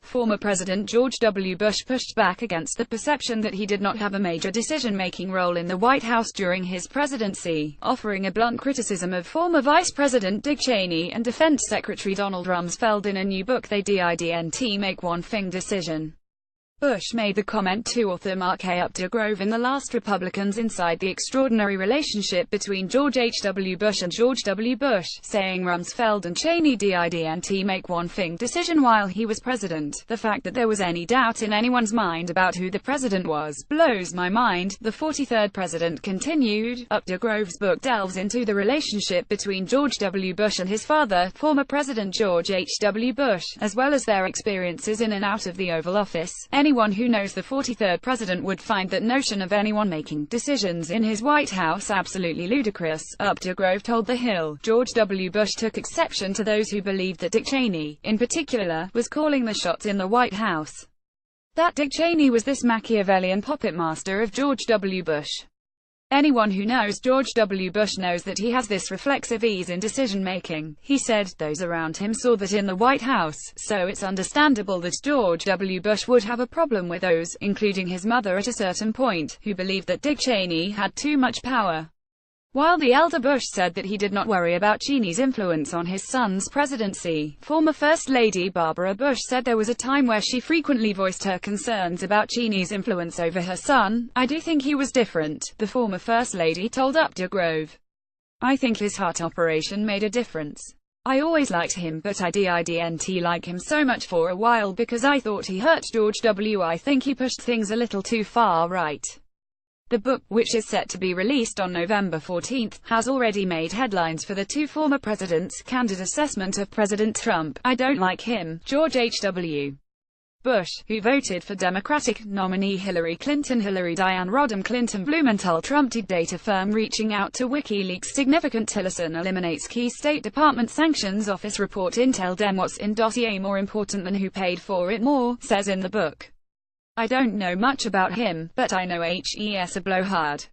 Former President George W. Bush pushed back against the perception that he did not have a major decision-making role in the White House during his presidency, offering a blunt criticism of former Vice President Dick Cheney and Defense Secretary Donald Rumsfeld in a new book They Didn't Make One Thing Decision. Bush made the comment to author Mark A. Updegrove in The Last Republicans Inside the Extraordinary Relationship Between George H. W. Bush and George W. Bush, saying Rumsfeld and Cheney didn't make one thing decision while he was president. The fact that there was any doubt in anyone's mind about who the president was blows my mind, the 43rd president continued. Updegrove's book delves into the relationship between George W. Bush and his father, former President George H. W. Bush, as well as their experiences in and out of the Oval Office. Anyone who knows the 43rd president would find that notion of anyone making decisions in his White House absolutely ludicrous, Updegrove told The Hill. George W. Bush took exception to those who believed that Dick Cheney, in particular, was calling the shots in the White House. That Dick Cheney was this Machiavellian puppet master of George W. Bush. Anyone who knows George W. Bush knows that he has this reflexive ease in decision-making. He said, those around him saw that in the White House, so it's understandable that George W. Bush would have a problem with those, including his mother at a certain point, who believed that Dick Cheney had too much power. While the elder Bush said that he did not worry about Cheney's influence on his son's presidency, former First Lady Barbara Bush said there was a time where she frequently voiced her concerns about Cheney's influence over her son. I do think he was different, the former First Lady told Updegrove. I think his heart operation made a difference. I always liked him, but I didn't like him so much for a while because I thought he hurt George W. I think he pushed things a little too far right. The book, which is set to be released on November 14, has already made headlines for the two former presidents' candid assessment of President Trump. I don't like him, George H. W. Bush, who voted for Democratic nominee Hillary Clinton. Diane Rodham Clinton Blumenthal Trump data firm reaching out to WikiLeaks. Significant Tillerson eliminates key State Department sanctions office report. Intel Dem what's in dossier more important than who paid for it. Moore says in the book. I don't know much about him, but I know he's a blowhard.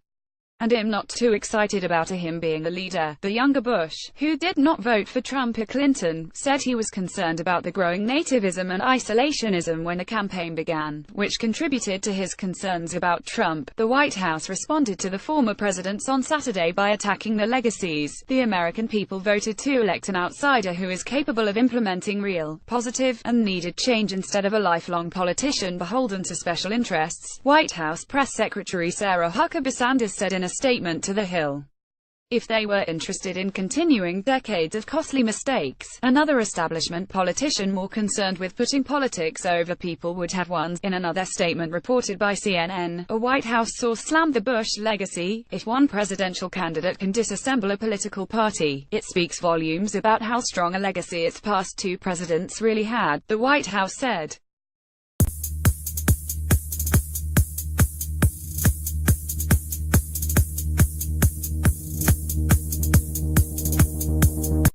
And I'm not too excited about him being the leader. The younger Bush, who did not vote for Trump or Clinton, said he was concerned about the growing nativism and isolationism when the campaign began, which contributed to his concerns about Trump. The White House responded to the former presidents on Saturday by attacking the legacies. The American people voted to elect an outsider who is capable of implementing real, positive, and needed change instead of a lifelong politician beholden to special interests, White House Press Secretary Sarah Huckabee Sanders said in a statement to The Hill. If they were interested in continuing decades of costly mistakes, another establishment politician more concerned with putting politics over people would have won. In another statement reported by CNN, a White House source slammed the Bush legacy. If one presidential candidate can disassemble a political party, it speaks volumes about how strong a legacy its past two presidents really had, the White House said.